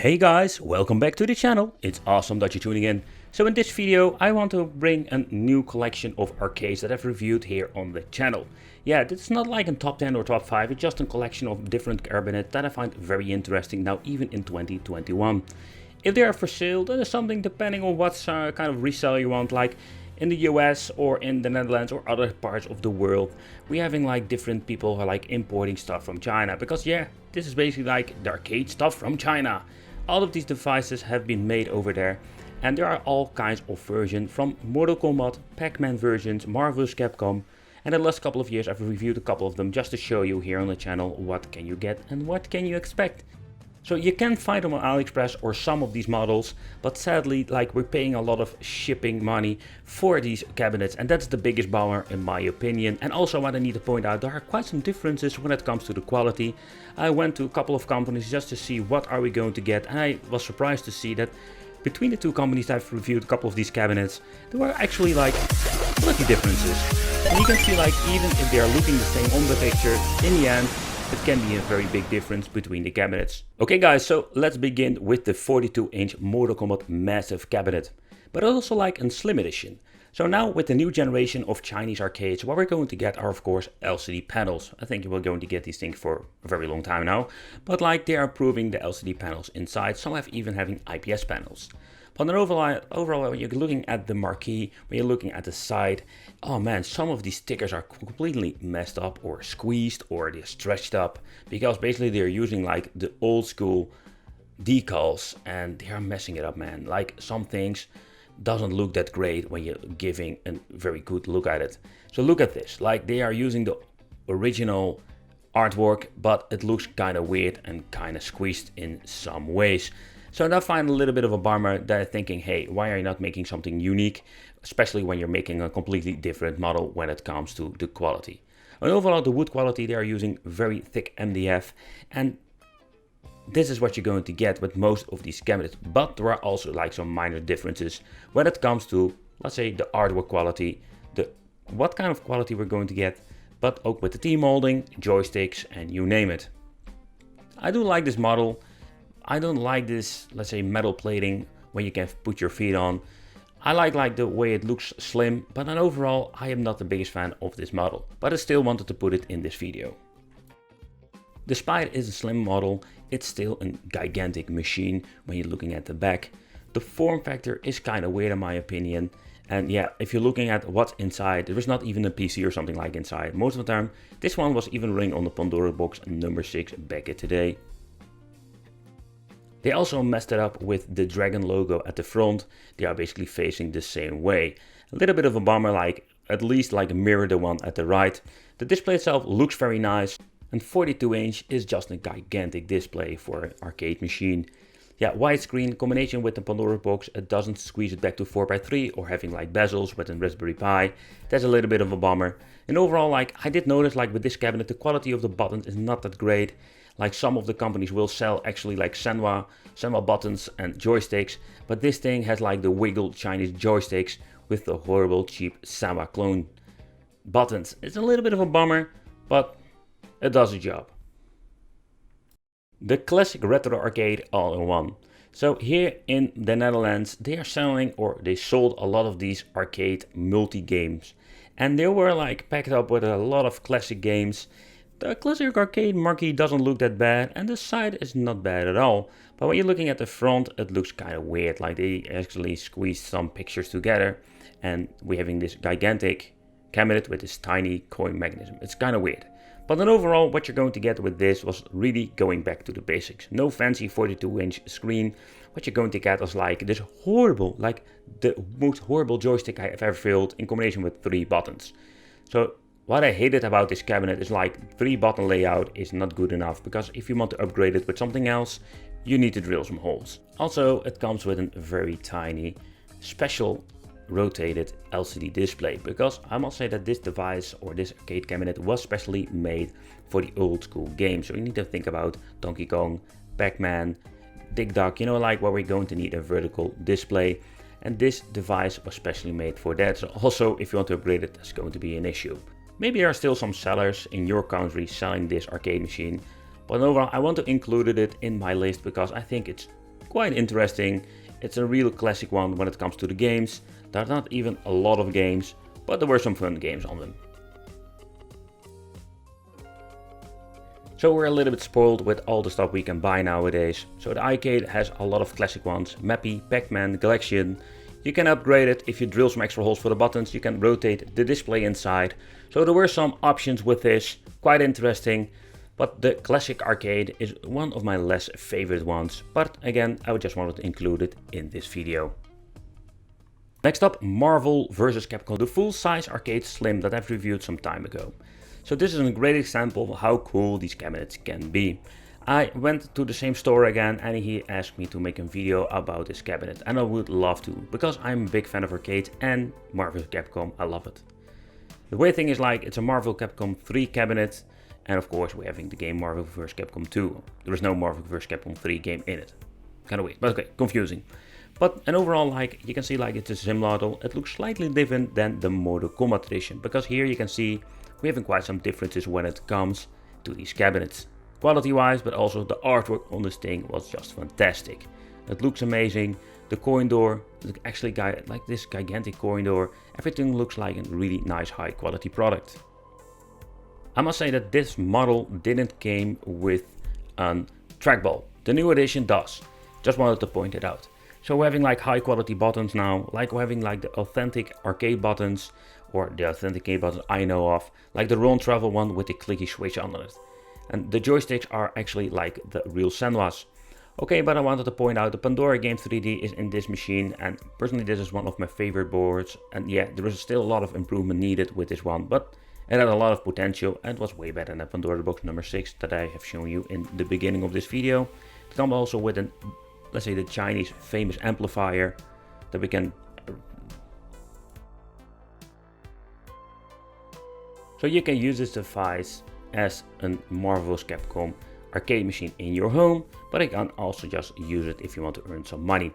Hey guys, welcome back to the channel. It's awesome that you're tuning in. So in this video I want to bring a new collection of arcades that I've reviewed here on the channel. Yeah, this is not like a top 10 or top 5, it's just a collection of different cabinets that I find very interesting now, even in 2021. If they are for sale, then there's something depending on what kind of resale you want, like in the US or in the Netherlands or other parts of the world. We're having like different people who are like importing stuff from China, because yeah, this is basically like the arcade stuff from China. All of these devices have been made over there, and there are all kinds of versions, from Moto Combat, Pac-Man versions, Marvel vs. Capcom, and the last couple of years I've reviewed a couple of them just to show you here on the channel what can you get and what can you expect. So you can find them on AliExpress or some of these models, but sadly like we're paying a lot of shipping money for these cabinets, and that's the biggest bummer in my opinion. And also what I need to point out, there are quite some differences when it comes to the quality. I went to a couple of companies just to see what are we going to get, and I was surprised to see that between the two companies I've reviewed a couple of these cabinets, there were actually like quality differences. And you can see like even if they are looking the same on the picture, in the end it can be a very big difference between the cabinets. Okay guys, so let's begin with the 42-inch Moto Combat massive cabinet, but also like a slim edition. So now with the new generation of Chinese arcades, what we're going to get are of course LCD panels. I think we're going to get these things for a very long time now, but like they are improving the LCD panels inside, some have even having IPS panels. But then overall, when you're looking at the marquee, when you're looking at the side, oh man, some of these stickers are completely messed up or squeezed or they're stretched up, because basically they're using like the old school decals and they are messing it up, man. Like some things doesn't look that great when you're giving a very good look at it. So look at this, like they are using the original artwork, but it looks kind of weird and kind of squeezed in some ways. So I find a little bit of a bummer that I'm thinking, hey, why are you not making something unique, especially when you're making a completely different model when it comes to the quality. And overall, the wood quality, they are using very thick MDF, and this is what you're going to get with most of these cabinets. But there are also like some minor differences when it comes to, let's say, the artwork quality, what kind of quality we're going to get, but also with the T-molding, joysticks, and you name it. I do like this model. I don't like this, let's say, metal plating when you can put your feet on. I like the way it looks slim, but then overall I am not the biggest fan of this model, but I still wanted to put it in this video. Despite it is a slim model, it's still a gigantic machine when you're looking at the back. The form factor is kind of weird in my opinion, and yeah, if you're looking at what's inside, there is not even a PC or something like inside. Most of the time, this one was even running on the Pandora box number 6 back in today. They also messed it up with the dragon logo at the front. They are basically facing the same way. A little bit of a bummer, like at least like mirror the one at the right. The display itself looks very nice, and 42-inch is just a gigantic display for an arcade machine. Yeah, widescreen combination with the Pandora box, it doesn't squeeze it back to 4x3 or having like bezels with a Raspberry Pi. That's a little bit of a bummer. And overall, like I did notice, like with this cabinet, the quality of the buttons is not that great. Like some of the companies will sell actually like Senwa buttons and joysticks, but this thing has like the wiggle Chinese joysticks with the horrible cheap Senwa clone buttons. It's a little bit of a bummer, but it does the job. The classic retro arcade all-in-one. So here in the Netherlands, they are selling, or they sold a lot of these arcade multi-games, and they were like packed up with a lot of classic games. The classic arcade marquee doesn't look that bad, and the side is not bad at all. But when you're looking at the front, it looks kind of weird, like they actually squeezed some pictures together, and we're having this gigantic cabinet with this tiny coin mechanism. It's kind of weird. But then overall, what you're going to get with this was really going back to the basics. No fancy 42-inch screen. What you're going to get is like this horrible, like the most horrible joystick I have ever filled in combination with 3 buttons. So what I hated about this cabinet is like 3 button layout is not good enough, because if you want to upgrade it with something else, you need to drill some holes. Also, it comes with a very tiny special rotated LCD display, because I must say that this device or this arcade cabinet was specially made for the old school games. So you need to think about Donkey Kong, Pac-Man, Dig Dug, you know, like where we're going to need a vertical display. And this device was specially made for that. So also, if you want to upgrade it, that's going to be an issue. Maybe there are still some sellers in your country selling this arcade machine, but overall I want to include it in my list because I think it's quite interesting. It's a real classic one when it comes to the games. There are not even a lot of games, but there were some fun games on them. So we're a little bit spoiled with all the stuff we can buy nowadays. So the arcade has a lot of classic ones: Mappy, Pac-Man, Galaxian. You can upgrade it if you drill some extra holes for the buttons. You can rotate the display inside. So there were some options with this, quite interesting. But the classic arcade is one of my less favorite ones. But again, I just wanted to include it in this video. Next up, Marvel vs. Capcom, the full-size arcade slim that I've reviewed some time ago. So this is a great example of how cool these cabinets can be. I went to the same store again and he asked me to make a video about this cabinet, and I would love to, because I'm a big fan of arcades and Marvel Capcom, I love it. The weird thing is, like, it's a Marvel Capcom 3 cabinet, and of course we're having the game Marvel vs. Capcom 2. There is no Marvel vs. Capcom 3 game in it. Kind of weird, but okay, confusing. But and overall, like, you can see, like, it's a sim model. It looks slightly different than the Moto Combo edition, because here you can see we're having quite some differences when it comes to these cabinets. Quality wise, but also the artwork on this thing was just fantastic. It looks amazing. The coin door, actually like this gigantic coin door, everything looks like a really nice high quality product. I must say that this model didn't came with a trackball. The new edition does. Just wanted to point it out. So we're having like high quality buttons now, like we're having like the authentic arcade buttons, or the authentic game buttons I know of, like the Run Travel one with the clicky switch on it. And the joysticks are actually like the real Senwas. Okay, but I wanted to point out the Pandora Game 3D is in this machine, and personally this is one of my favorite boards. And yeah, there is still a lot of improvement needed with this one, but it had a lot of potential and was way better than Pandora Box number 6 that I have shown you in the beginning of this video. It comes also with an, let's say, the Chinese famous amplifier that we can. So you can use this device as a Marvel vs. Capcom arcade machine in your home, but you can also just use it if you want to earn some money.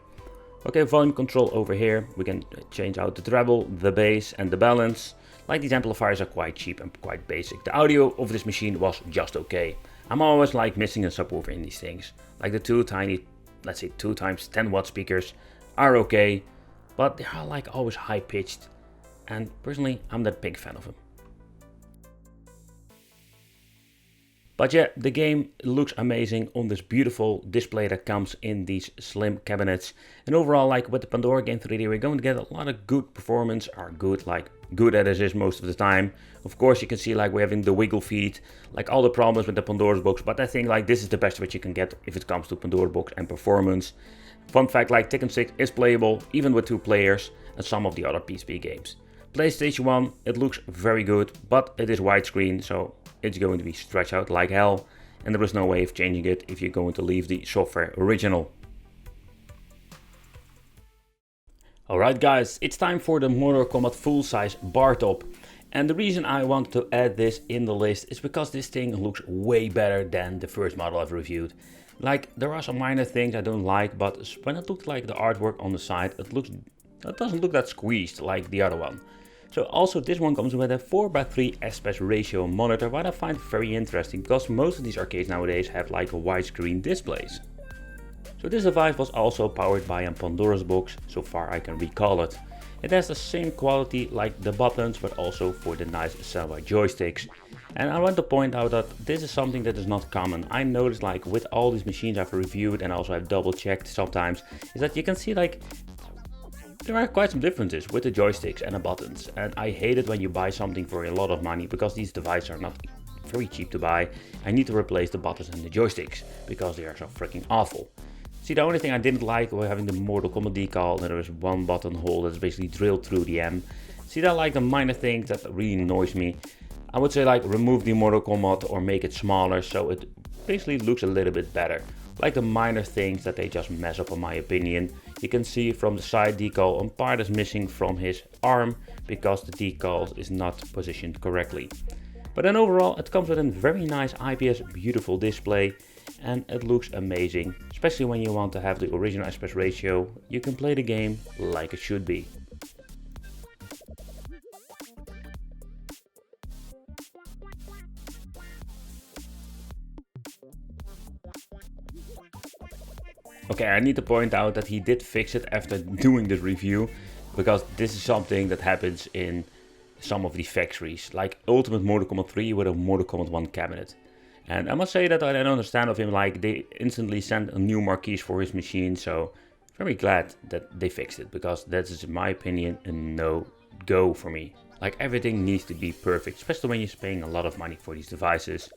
Okay, volume control over here. We can change out the treble, the bass and the balance. Like, these amplifiers are quite cheap and quite basic. The audio of this machine was just okay. I'm always like missing a subwoofer in these things. Like the two tiny, let's say 2 times 10 watt speakers are okay, but they are like always high pitched, and personally I'm not a big fan of them. But yeah, the game looks amazing on this beautiful display that comes in these slim cabinets. And overall, like with the Pandora Game 3D, we're going to get a lot of good performance, or good as it is most of the time. Of course, you can see like we're having the wiggle feet, like all the problems with the Pandora's box, but I think like this is the best what you can get if it comes to Pandora box and performance. Fun fact, like Tekken 6 is playable even with 2 players and some of the other PSP games. PlayStation 1, it looks very good, but it is widescreen, so it's going to be stretched out like hell, and there is no way of changing it if you're going to leave the software original. Alright guys, it's time for the Moto Combat full-size bar top. And the reason I wanted to add this in the list is because this thing looks way better than the first model I've reviewed. Like, there are some minor things I don't like, but when it looked like the artwork on the side, it doesn't look that squeezed like the other one. So also this one comes with a 4:3 aspect ratio monitor, what I find very interesting, because most of these arcades nowadays have like widescreen displays. So this device was also powered by a Pandora's box, so far I can recall it. It has the same quality like the buttons, but also for the nice Senwa joysticks. And I want to point out that this is something that is not common. I noticed like with all these machines I've reviewed, and also I've double checked sometimes, is that you can see like there are quite some differences with the joysticks and the buttons, and I hate it when you buy something for a lot of money, because these devices are not very cheap to buy. I need to replace the buttons and the joysticks because they are so freaking awful. See, the only thing I didn't like was having the Mortal Kombat decal, and there is one button hole that's basically drilled through the M. See, that like the minor things that really annoys me. I would say like remove the Mortal Kombat or make it smaller so it basically looks a little bit better. Like the minor things that they just mess up in my opinion. You can see from the side decal a part is missing from his arm because the decal is not positioned correctly. But then overall it comes with a very nice IPS beautiful display, and it looks amazing, especially when you want to have the original aspect ratio. You can play the game like it should be. Okay, I need to point out that he did fix it after doing this review, because this is something that happens in some of the factories, like Ultimate Moto Combo 3 with a Moto Combo 1 cabinet. And I must say that I don't understand of him, like they instantly sent a new marquees for his machine, so very glad that they fixed it, because that is in my opinion a no-go for me. Like everything needs to be perfect, especially when you're paying a lot of money for these devices.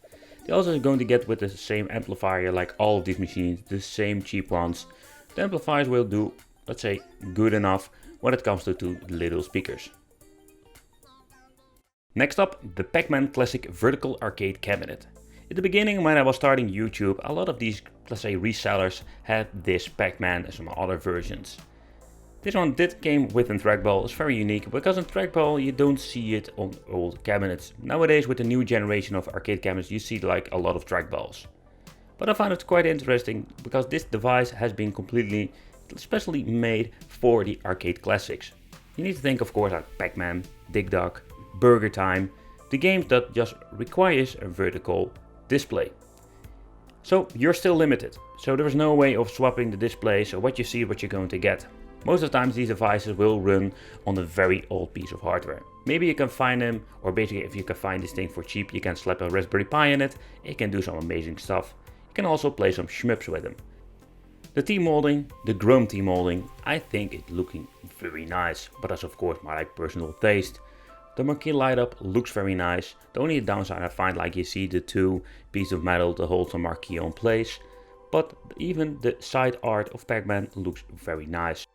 They're also going to get with the same amplifier like all of these machines, the same cheap ones. The amplifiers will do, let's say, good enough when it comes to two little speakers. Next up, the Pac-Man Classic Vertical Arcade Cabinet. In the beginning, when I was starting YouTube, a lot of these, let's say, resellers had this Pac-Man and some other versions. This one did came with a trackball. It's very unique because in trackball you don't see it on old cabinets. Nowadays with the new generation of arcade cabinets you see like a lot of trackballs. But I find it quite interesting because this device has been completely specially made for the arcade classics. You need to think of course like Pac-Man, Dig Dug, Burger Time, the games that just requires a vertical display. So you're still limited. So there is no way of swapping the display, so what you see is what you're going to get. Most of the times these devices will run on a very old piece of hardware. Maybe you can find them, or basically if you can find this thing for cheap, you can slap a Raspberry Pi in it. It can do some amazing stuff. You can also play some shmups with them. The T-molding, the chrome T-molding, I think it's looking very nice, but that's of course my personal taste. The marquee light up looks very nice. The only downside I find, like you see the two pieces of metal that hold the marquee on place, but even the side art of Pac-Man looks very nice.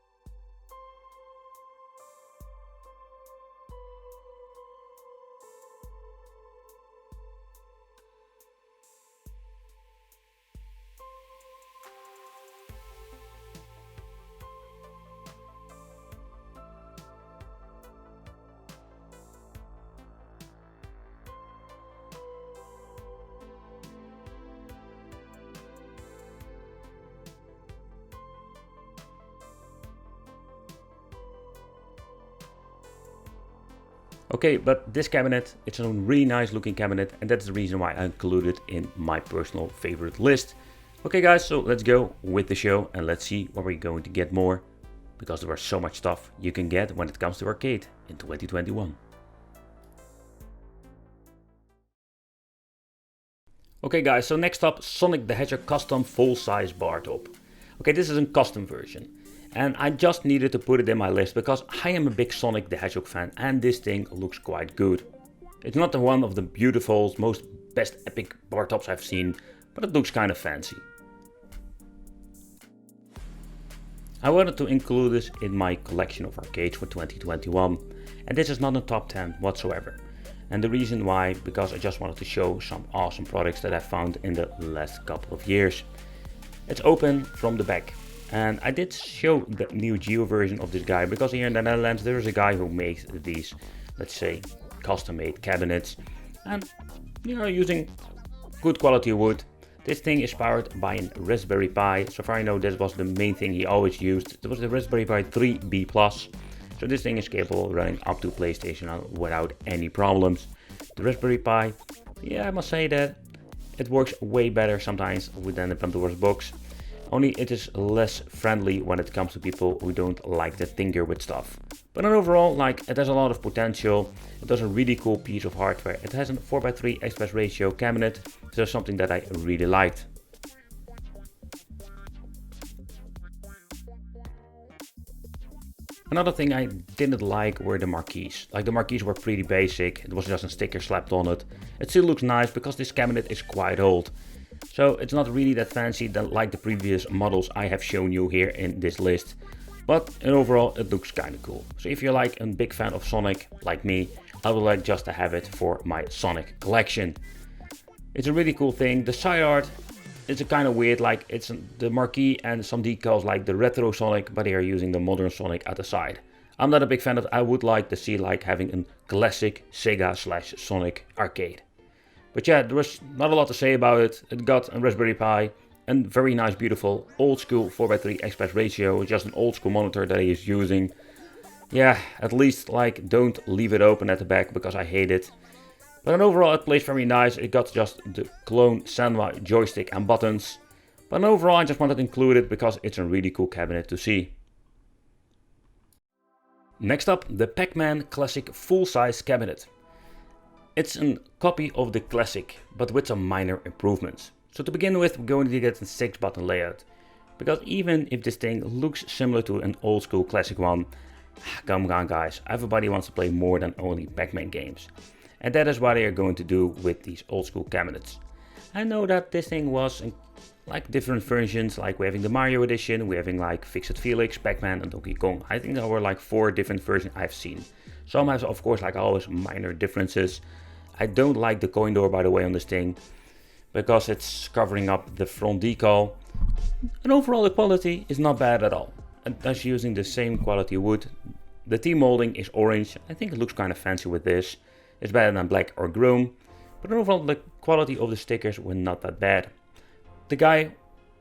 Okay, but this cabinet, it's a really nice looking cabinet, and that's the reason why I included it in my personal favorite list. Okay guys, so let's go with the show and let's see what we're going to get more, because there was so much stuff you can get when it comes to arcade in 2021. Okay guys, so next up, Sonic the Hedgehog custom full-size bar top. Okay, this is a custom version. And I just needed to put it in my list because I am a big Sonic the Hedgehog fan and this thing looks quite good. It's not one of the beautiful, most best epic bar tops I've seen, but it looks kind of fancy. I wanted to include this in my collection of arcades for 2021, and this is not a top 10 whatsoever. And the reason why, because I just wanted to show some awesome products that I found in the last couple of years. It's open from the back. And I did show the Neo Geo version of this guy, because here in the Netherlands there is a guy who makes these, let's say, custom made cabinets, and you know, using good quality wood. This thing is powered by a Raspberry Pi. So far I know this was the main thing he always used. It was the Raspberry Pi 3B+. So this thing is capable of running up to PlayStation without any problems. The Raspberry Pi, yeah, I must say that it works way better sometimes than the Pandora's box. Only it is less friendly when it comes to people who don't like to tinker with stuff. But overall, like, it has a lot of potential. It does a really cool piece of hardware. It has a 4x3 aspect ratio cabinet. So that's something that I really liked. Another thing I didn't like were the marquees. Like, the marquees were pretty basic. It was just a sticker slapped on it. It still looks nice because this cabinet is quite old. So it's not really that fancy like the previous models I have shown you here in this list. But overall it looks kinda cool. So if you're like a big fan of Sonic like me, I would like just to have it for my Sonic collection. It's a really cool thing. The side art is a kind of weird, like it's the marquee and some decals like the retro Sonic, but they are using the modern Sonic at the side. I'm not a big fan of it. I would like to see like having a classic Sega/Sonic arcade. But yeah, there was not a lot to say about it. It got a Raspberry Pi and very nice, beautiful, old school 4x3 aspect ratio. Just an old school monitor that he is using. Yeah, at least like don't leave it open at the back because I hate it. But overall it plays very nice. It got just the clone Senwa joystick and buttons. But overall I just wanted to include it because it's a really cool cabinet to see. Next up, the Pac-Man Classic full-size cabinet. It's a copy of the Classic, but with some minor improvements. So to begin with, we're going to get a 6-button layout. Because even if this thing looks similar to an old school Classic one, come on guys, everybody wants to play more than only Pac-Man games. And that is what they are going to do with these old school cabinets. I know that this thing was like different versions, like we're having the Mario edition, we're having like Fix-It Felix, Pac-Man and Donkey Kong. I think there were like 4 different versions I've seen. Some have of course like always minor differences. I don't like the coin door by the way on this thing, because it's covering up the front decal. And overall the quality is not bad at all. And that's using the same quality wood. The T-molding is orange, I think it looks kind of fancy with this. It's better than black or chrome, but overall the quality of the stickers were not that bad. The guy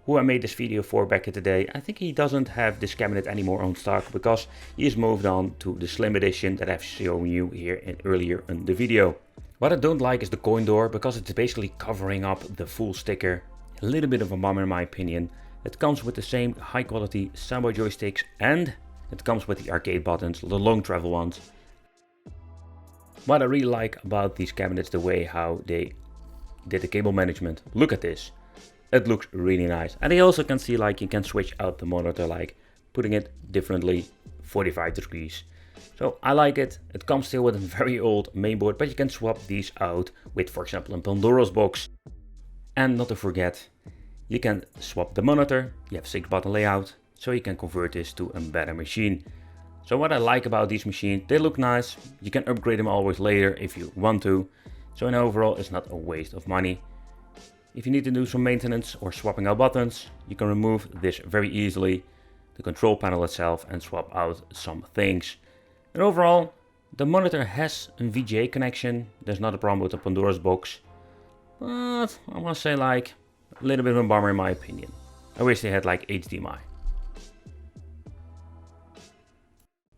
who I made this video for back in the day, I think he doesn't have this cabinet anymore on stock because he has moved on to the slim edition that I've shown you here earlier in the video. What I don't like is the coin door because it's basically covering up the full sticker. A little bit of a bummer in my opinion. It comes with the same high quality Samba joysticks and it comes with the arcade buttons, the long travel ones. What I really like about these cabinets, the way how they did the cable management. Look at this. It looks really nice. And you also can see like you can switch out the monitor, like putting it differently 45 degrees. So I like it. It comes still with a very old mainboard, but you can swap these out with, for example, a Pandora's box. And not to forget, you can swap the monitor. You have 6-button layout, so you can convert this to a better machine. So what I like about these machines, they look nice. You can upgrade them always later if you want to. So in overall, it's not a waste of money. If you need to do some maintenance or swapping out buttons, you can remove this very easily, the control panel itself, and swap out some things. And overall, the monitor has a VGA connection. There's not a problem with the Pandora's box. But I want to say like a little bit of a bummer in my opinion. I wish they had like HDMI.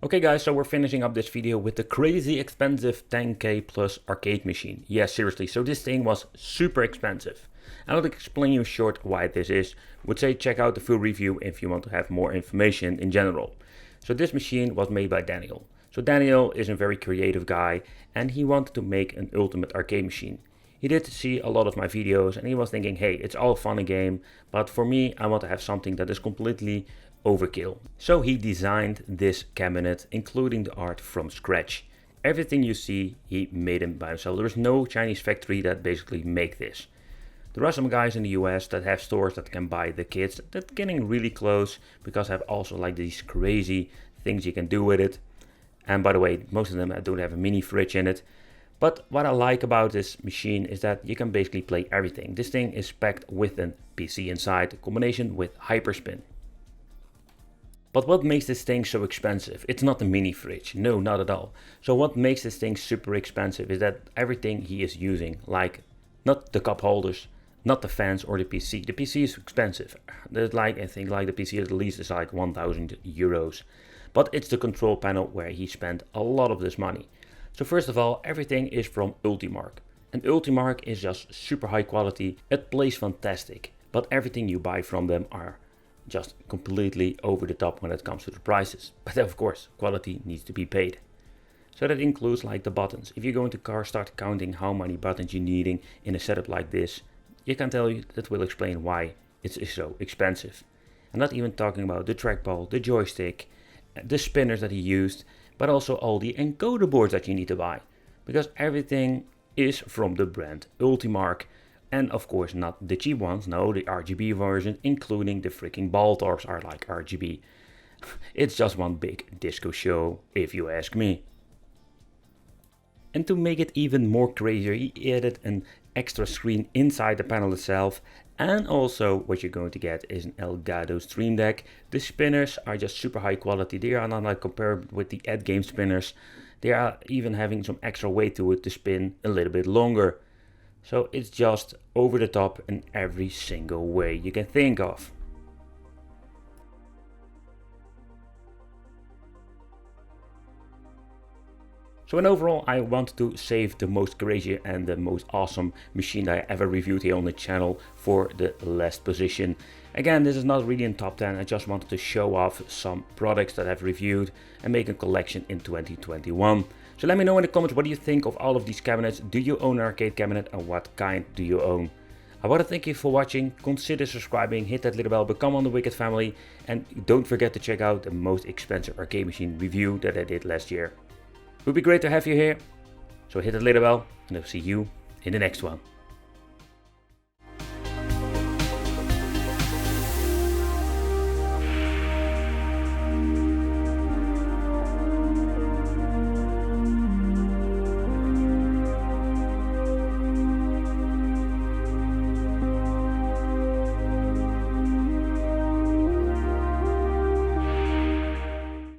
Okay guys, so we're finishing up this video with the crazy expensive 10k plus arcade machine. Yeah, seriously, so this thing was super expensive. I'll explain you short why this is. Would say check out the full review if you want to have more information in general. So this machine was made by Daniel. So Daniel is a very creative guy and he wanted to make an ultimate arcade machine. He did see a lot of my videos and he was thinking, hey, it's all fun and game, but for me I want to have something that is completely overkill. So he designed this cabinet, including the art from scratch. Everything you see, he made it by himself. There is no Chinese factory that basically make this. There are some guys in the US that have stores that can buy the kits. That's getting really close because I have also like these crazy things you can do with it. And by the way, most of them don't have a mini fridge in it. But what I like about this machine is that you can basically play everything. This thing is packed with a PC inside, in combination with Hyperspin. But what makes this thing so expensive? It's not a mini fridge, no, not at all. So what makes this thing super expensive is that everything he is using, like not the cup holders, not the fans or the PC. The PC is expensive. There's like, I think like the PC at least is like 1,000 euros. But it's the control panel where he spent a lot of this money. So first of all, everything is from Ultimark. And Ultimark is just super high quality. It plays fantastic. But everything you buy from them are just completely over the top when it comes to the prices. But of course, quality needs to be paid. So that includes like the buttons. If you go into car, start counting how many buttons you're needing in a setup like this, you can tell you that will explain why it's so expensive. I'm not even talking about the trackball, the joystick, the spinners that he used, but also all the encoder boards that you need to buy. Because everything is from the brand Ultimark. And of course not the cheap ones, no, the RGB version, including the freaking ball tops are like RGB. It's just one big disco show, if you ask me. And to make it even more crazier, he added an extra screen inside the panel itself. And also what you're going to get is an Elgato Stream Deck. The spinners are just super high quality. They are not like compared with the Ed Game spinners. They are even having some extra weight to it to spin a little bit longer. So it's just over the top in every single way you can think of. So in overall, I want to save the most crazy and the most awesome machine that I ever reviewed here on the channel for the last position. Again, this is not really in top 10, I just wanted to show off some products that I've reviewed and make a collection in 2021. So let me know in the comments what do you think of all of these cabinets. Do you own an arcade cabinet and what kind do you own? I want to thank you for watching, consider subscribing, hit that little bell, become on the Wicked family, and don't forget to check out the most expensive arcade machine review that I did last year. It would be great to have you here, so hit that little bell and I'll see you in the next one.